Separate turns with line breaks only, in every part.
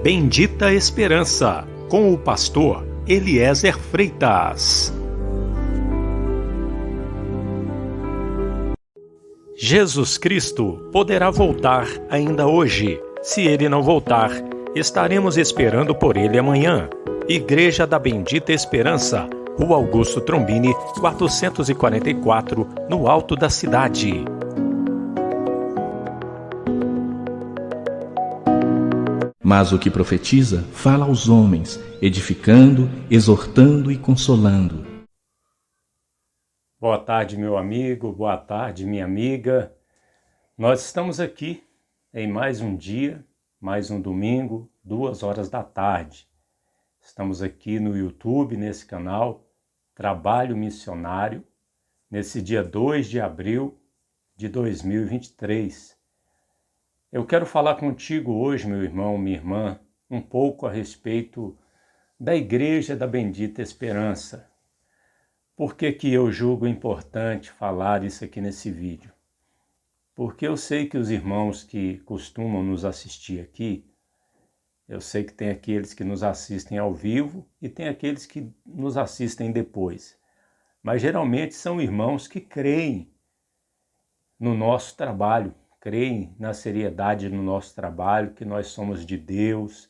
Bendita Esperança, com o pastor Eliezer Freitas. Jesus Cristo poderá voltar ainda hoje. Se ele não voltar, estaremos esperando por ele amanhã. Igreja da Bendita Esperança, Rua Augusto Trombini, 444, no alto da cidade.
Mas o que profetiza, fala aos homens, edificando, exortando e consolando.
Boa tarde, meu amigo, boa tarde, minha amiga. Nós estamos aqui em mais um dia, mais um domingo, 2 horas da tarde. Estamos aqui no YouTube, nesse canal, Trabalho Missionário, nesse dia 2 de abril de 2023. Eu quero falar contigo hoje, meu irmão, minha irmã, um pouco a respeito da Igreja da Bendita Esperança. Por que que eu julgo importante falar isso aqui nesse vídeo? Porque eu sei que os irmãos que costumam nos assistir aqui, eu sei que tem aqueles que nos assistem ao vivo e tem aqueles que nos assistem depois. Mas geralmente são irmãos que creem no nosso trabalho, creem na seriedade do nosso trabalho, que nós somos de Deus,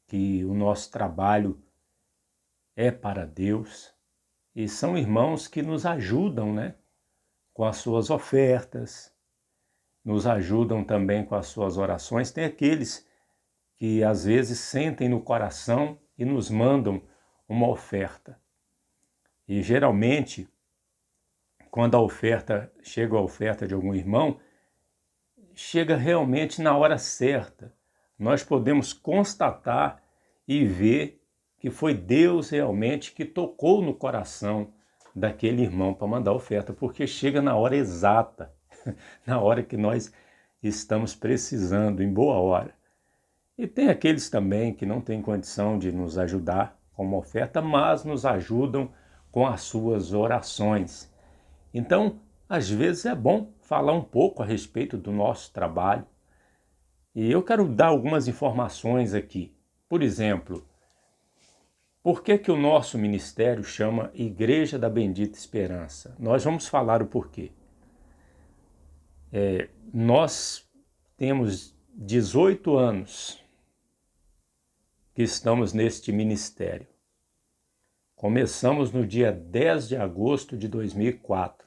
que o nosso trabalho é para Deus. E são irmãos que nos ajudam, né, com as suas ofertas, nos ajudam também com as suas orações. Tem aqueles que às vezes sentem no coração e nos mandam uma oferta. E geralmente, quando chega a oferta de algum irmão, chega realmente na hora certa. Nós podemos constatar e ver que foi Deus realmente que tocou no coração daquele irmão para mandar oferta, porque chega na hora exata, na hora que nós estamos precisando, em boa hora. E tem aqueles também que não têm condição de nos ajudar com uma oferta, mas nos ajudam com as suas orações. Então, às vezes é bom falar um pouco a respeito do nosso trabalho. E eu quero dar algumas informações aqui. Por exemplo, por que que o nosso ministério chama Igreja da Bendita Esperança? Nós vamos falar o porquê. Nós temos 18 anos que estamos neste ministério. Começamos no dia 10 de agosto de 2004.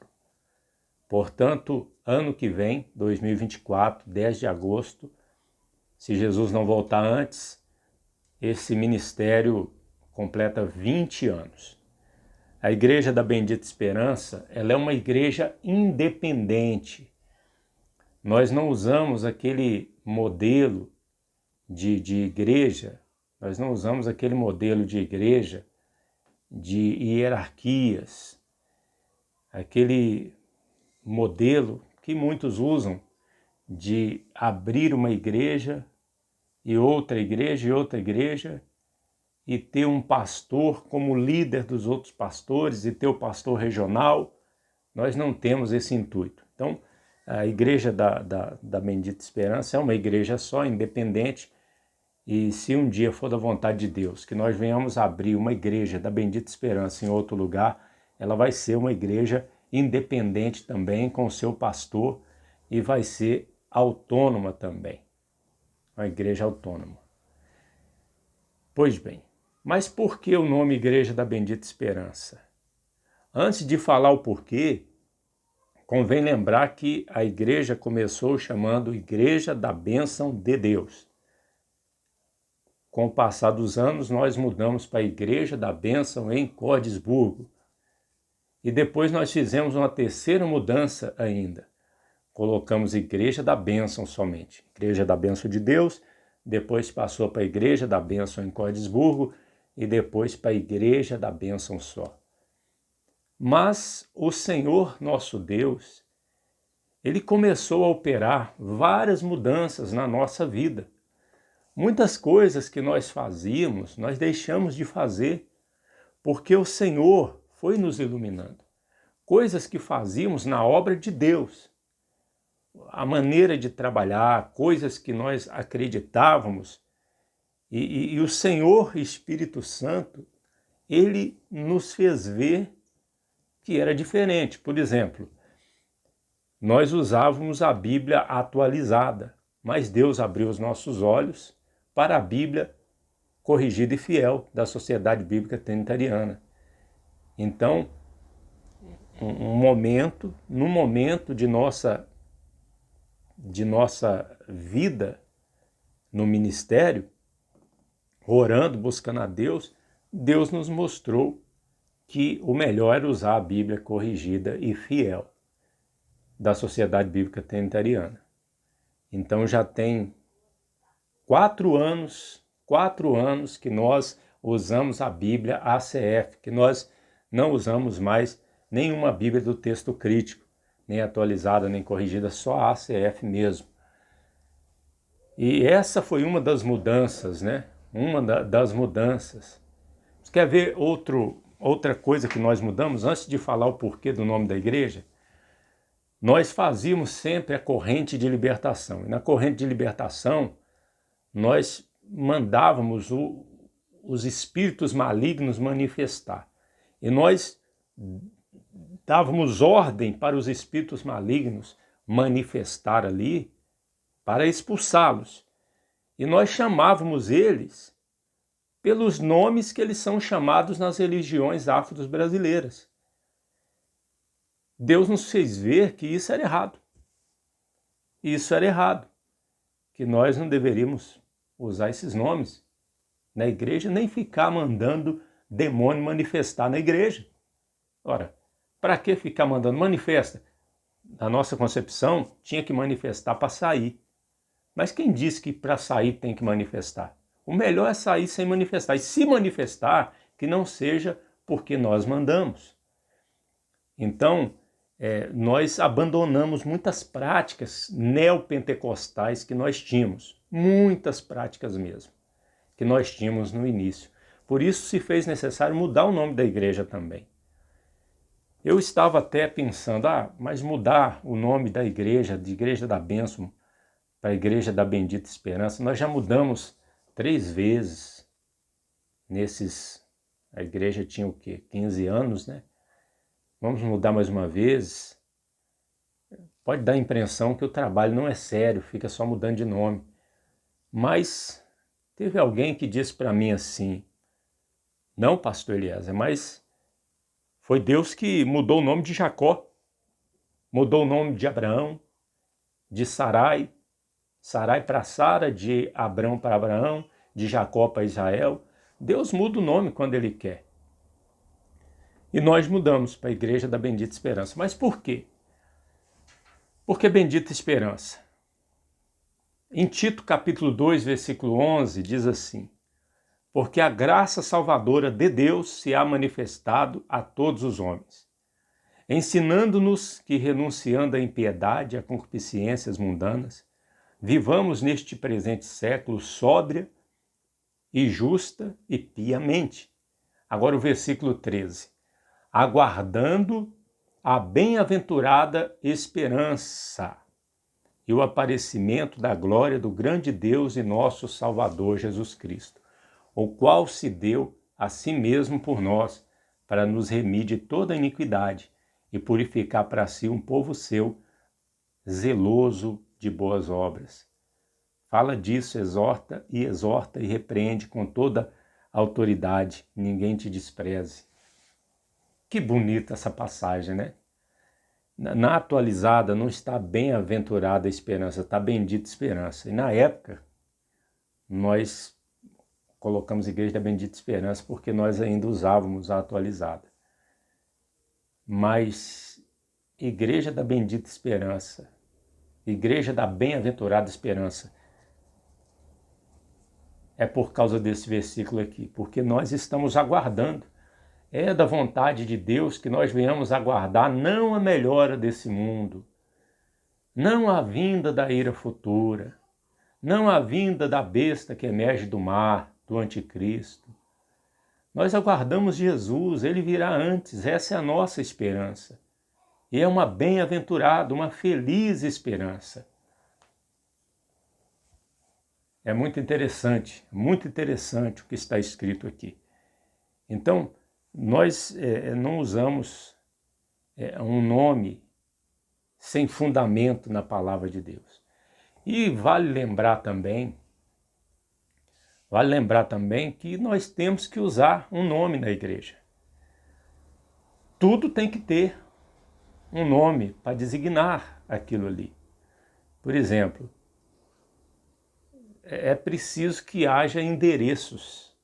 Portanto, ano que vem, 2024, 10 de agosto, se Jesus não voltar antes, esse ministério completa 20 anos. A Igreja da Bendita Esperança, ela é uma igreja independente. Nós não usamos aquele modelo de igreja, nós não usamos aquele modelo de igreja de hierarquias, aquele modelo que muitos usam de abrir uma igreja e outra igreja e ter um pastor como líder dos outros pastores e ter o pastor regional. Nós não temos esse intuito. Então, a Igreja da Bendita Esperança é uma igreja só, independente, e se um dia for da vontade de Deus que nós venhamos abrir uma igreja da Bendita Esperança em outro lugar, ela vai ser uma igreja independente também, com o seu pastor, e vai ser autônoma também. Uma igreja autônoma. Pois bem, mas por que o nome Igreja da Bendita Esperança? Antes de falar o porquê, convém lembrar que a igreja começou chamando Igreja da Bênção de Deus. Com o passar dos anos, nós mudamos para a Igreja da Bênção em Cordisburgo. E depois nós fizemos uma terceira mudança ainda. Colocamos Igreja da Bênção somente. Igreja da Bênção de Deus, depois passou para a Igreja da Bênção em Cordisburgo e depois para a Igreja da Bênção só. Mas o Senhor nosso Deus, Ele começou a operar várias mudanças na nossa vida. Muitas coisas que nós fazíamos, nós deixamos de fazer, porque o Senhor foi nos iluminando. Coisas que fazíamos na obra de Deus. A maneira de trabalhar, coisas que nós acreditávamos E o Senhor Espírito Santo, ele nos fez ver que era diferente. Por exemplo, nós usávamos a Bíblia atualizada, mas Deus abriu os nossos olhos para a Bíblia corrigida e fiel da Sociedade Bíblica Trinitariana. Então, num momento de nossa vida no ministério, orando, buscando a Deus, Deus nos mostrou que o melhor era usar a Bíblia corrigida e fiel da Sociedade Bíblica Trinitariana. Então já tem 4 anos que nós usamos a Bíblia ACF, que nós não usamos mais nenhuma Bíblia do texto crítico, nem atualizada, nem corrigida, só a ACF mesmo. E essa foi uma das mudanças, né? Das mudanças. Você quer ver outra coisa que nós mudamos? Antes de falar o porquê do nome da igreja, nós fazíamos sempre a corrente de libertação. E na corrente de libertação, nós mandávamos os espíritos malignos manifestar. E nós dávamos ordem para os espíritos malignos manifestar ali, para expulsá-los. E nós chamávamos eles pelos nomes que eles são chamados nas religiões afro-brasileiras. Deus nos fez ver que isso era errado. Isso era errado. Que nós não deveríamos usar esses nomes na igreja, nem ficar mandando demônio manifestar na igreja. Ora, para que ficar mandando? Manifesta. Na nossa concepção, tinha que manifestar para sair. Mas quem disse que para sair tem que manifestar? O melhor é sair sem manifestar. E se manifestar, que não seja porque nós mandamos. Então, nós abandonamos muitas práticas neopentecostais que nós tínhamos. Muitas práticas mesmo, que nós tínhamos no início. Por isso se fez necessário mudar o nome da igreja também. Eu estava até pensando, mas mudar o nome da igreja, de Igreja da Bênção, para a Igreja da Bendita Esperança, nós já mudamos 3 vezes a igreja tinha o quê? 15 anos, né? Vamos mudar mais uma vez. Pode dar a impressão que o trabalho não é sério, fica só mudando de nome. Mas teve alguém que disse para mim assim, não, pastor Eliezer, mas foi Deus que mudou o nome de Jacó, mudou o nome de Abraão, de Sarai para Sara, de Abrão para Abraão, de Jacó para Israel. Deus muda o nome quando Ele quer. E nós mudamos para a Igreja da Bendita Esperança. Mas por quê? Porque Bendita Esperança. Em Tito capítulo 2, versículo 11, diz assim, porque a graça salvadora de Deus se há manifestado a todos os homens, ensinando-nos que, renunciando à impiedade e a concupiscências mundanas, vivamos neste presente século sóbria e justa e piamente. Agora o versículo 13. Aguardando a bem-aventurada esperança e o aparecimento da glória do grande Deus e nosso Salvador Jesus Cristo, o qual se deu a si mesmo por nós, para nos remir de toda iniquidade e purificar para si um povo seu, zeloso de boas obras. Fala disso, exorta e repreende com toda autoridade, ninguém te despreze. Que bonita essa passagem, né? Na atualizada não está bem-aventurada a esperança, está bendita esperança. E na época, nós colocamos Igreja da Bendita Esperança porque nós ainda usávamos a atualizada. Mas Igreja da Bendita Esperança, Igreja da Bem-aventurada Esperança, é por causa desse versículo aqui, porque nós estamos aguardando. É da vontade de Deus que nós venhamos aguardar não a melhora desse mundo, não a vinda da ira futura, não a vinda da besta que emerge do mar, do anticristo. Nós aguardamos Jesus, Ele virá antes, essa é a nossa esperança. E é uma bem-aventurada, uma feliz esperança. É muito interessante o que está escrito aqui. Então, nós não usamos um nome sem fundamento na palavra de Deus. E vale lembrar também que nós temos que usar um nome na igreja. Tudo tem que ter um nome para designar aquilo ali. Por exemplo, é preciso que haja endereços.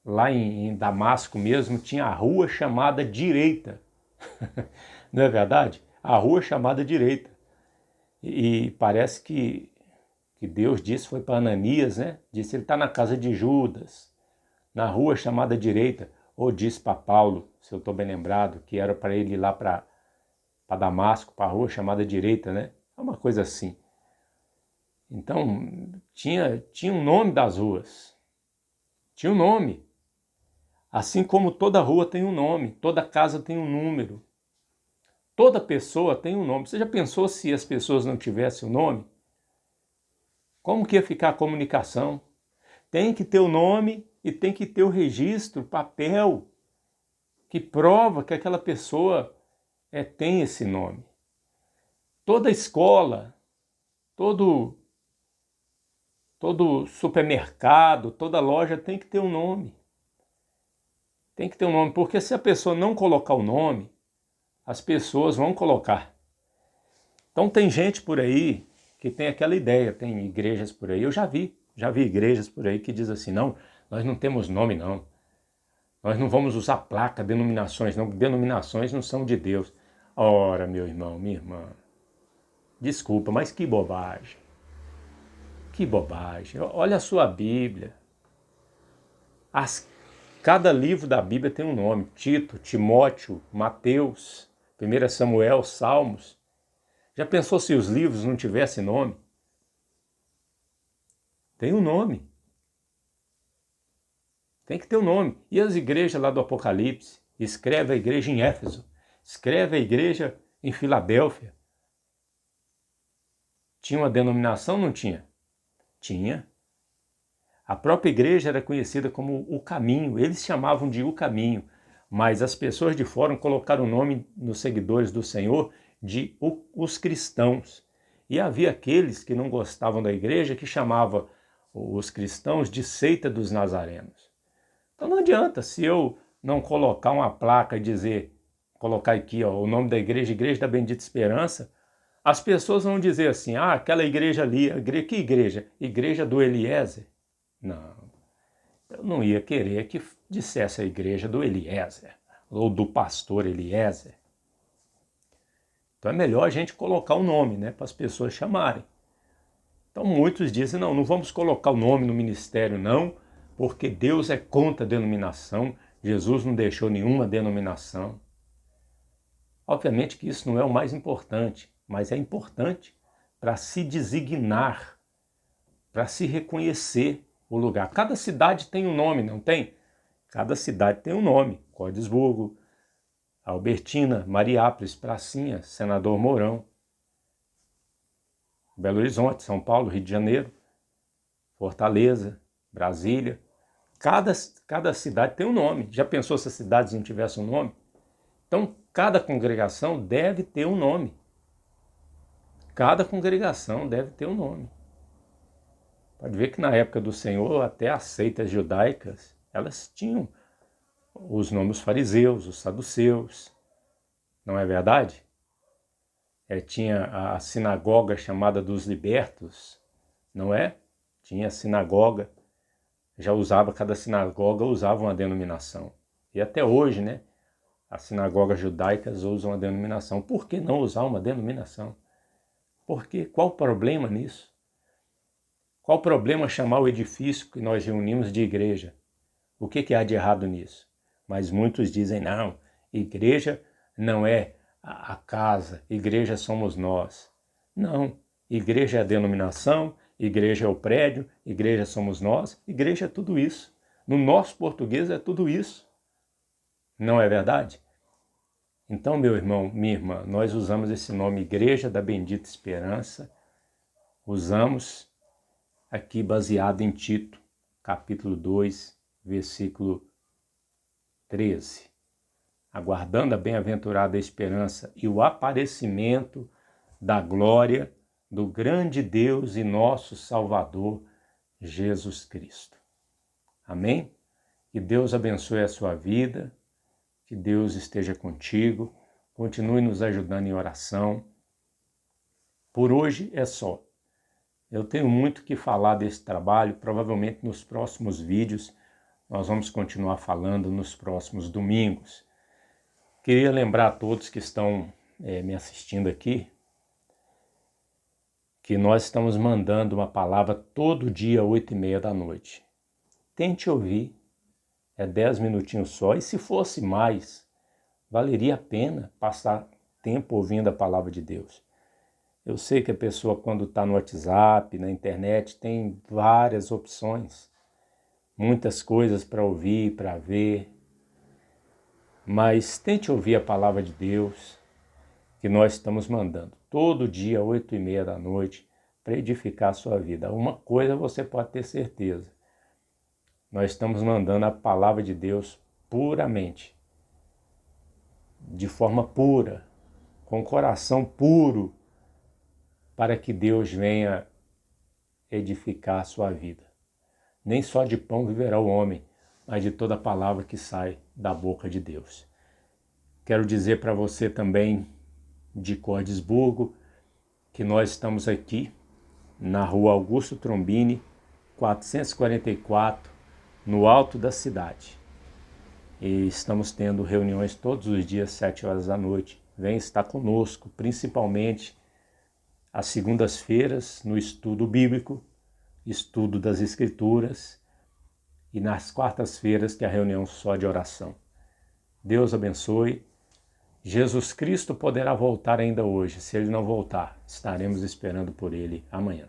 Lá em Damasco mesmo tinha a rua chamada Direita. Não é verdade? A rua chamada Direita. E parece que Deus disse, foi para Ananias, né? Disse, ele está na casa de Judas, na rua chamada Direita. Ou disse para Paulo, se eu estou bem lembrado, que era para ele ir lá para Damasco, para a rua chamada Direita, né? É uma coisa assim. Então, tinha um nome das ruas. Tinha um nome. Assim como toda rua tem um nome, toda casa tem um número. Toda pessoa tem um nome. Você já pensou se as pessoas não tivessem um nome? Como que ia ficar a comunicação? Tem que ter o nome e tem que ter o registro, papel, que prova que aquela pessoa tem esse nome. Toda escola, todo supermercado, toda loja tem que ter um nome. Tem que ter um nome, porque se a pessoa não colocar o nome, as pessoas vão colocar. Então tem gente por aí que tem aquela ideia, tem igrejas por aí, eu já vi igrejas por aí que diz assim, não, nós não temos nome não, nós não vamos usar placa, denominações não são de Deus. Ora, meu irmão, minha irmã, desculpa, mas que bobagem, olha a sua Bíblia, cada livro da Bíblia tem um nome, Tito, Timóteo, Mateus, 1 Samuel, Salmos. Já pensou se os livros não tivessem nome? Tem um nome. Tem que ter um nome. E as igrejas lá do Apocalipse? Escreve a igreja em Éfeso. Escreve a igreja em Filadélfia. Tinha uma denominação ou não tinha? Tinha. A própria igreja era conhecida como o Caminho. Eles chamavam de o Caminho. Mas as pessoas de fora colocaram o nome nos seguidores do Senhor de os cristãos. E havia aqueles que não gostavam da igreja que chamavam os cristãos de seita dos nazarenos. Então não adianta, se eu não colocar uma placa e dizer, colocar aqui ó, o nome da igreja, Igreja da Bendita Esperança, as pessoas vão dizer assim, aquela igreja ali, que igreja? Igreja do Eliezer? Não, eu não ia querer que dissesse a igreja do Eliezer, ou do pastor Eliezer. Então é melhor a gente colocar o nome, né, para as pessoas chamarem. Então muitos dizem, não vamos colocar o nome no ministério não, porque Deus é contra a denominação, Jesus não deixou nenhuma denominação. Obviamente que isso não é o mais importante, mas é importante para se designar, para se reconhecer o lugar. Cada cidade tem um nome, não tem? Cada cidade tem um nome. Cordisburgo, Albertina, Mariápolis, Pracinha, Senador Mourão, Belo Horizonte, São Paulo, Rio de Janeiro, Fortaleza, Brasília. Cada cidade tem um nome. Já pensou se as cidades não tivessem um nome? Então, cada congregação deve ter um nome. Cada congregação deve ter um nome. Pode ver que na época do Senhor, até as seitas judaicas, elas tinham os nomes fariseus, os saduceus. Não é verdade? Tinha a sinagoga chamada dos libertos, não é? Tinha a sinagoga, cada sinagoga usava uma denominação. E até hoje, né? As sinagogas judaicas usam a denominação. Por que não usar uma denominação? Porque qual o problema nisso? Qual o problema chamar o edifício que nós reunimos de igreja? O que há de errado nisso? Mas muitos dizem, não, igreja não é a casa, igreja somos nós. Não, igreja é a denominação, igreja é o prédio, igreja somos nós, igreja é tudo isso. No nosso português é tudo isso. Não é verdade? Então, meu irmão, minha irmã, nós usamos esse nome Igreja da Bendita Esperança, usamos aqui baseado em Tito, capítulo 2, versículo 13. Aguardando a bem-aventurada esperança e o aparecimento da glória do grande Deus e nosso Salvador, Jesus Cristo. Amém? Que Deus abençoe a sua vida, que Deus esteja contigo, continue nos ajudando em oração. Por hoje é só. Eu tenho muito que falar desse trabalho, provavelmente nos próximos vídeos nós vamos continuar falando nos próximos domingos. Queria lembrar a todos que estão me assistindo aqui, que nós estamos mandando uma palavra todo dia, 8h30 da noite. Tente ouvir, é 10 minutinhos só, e se fosse mais, valeria a pena passar tempo ouvindo a palavra de Deus. Eu sei que a pessoa, quando está no WhatsApp, na internet, tem várias opções, muitas coisas para ouvir, para ver, mas tente ouvir a palavra de Deus, que nós estamos mandando todo dia, 8h30 da noite, para edificar a sua vida. Uma coisa você pode ter certeza, nós estamos mandando a palavra de Deus puramente, de forma pura, com coração puro, para que Deus venha edificar a sua vida. Nem só de pão viverá o homem, mas de toda a palavra que sai da boca de Deus. Quero dizer para você também, de Cordisburgo, que nós estamos aqui na rua Augusto Trombini, 444, no alto da cidade. E estamos tendo reuniões todos os dias, 7 horas da noite. Vem estar conosco, principalmente às segundas-feiras, no estudo bíblico, estudo das Escrituras, e nas quartas-feiras, que é a reunião só de oração. Deus abençoe. Jesus Cristo poderá voltar ainda hoje. Se Ele não voltar, estaremos esperando por Ele amanhã.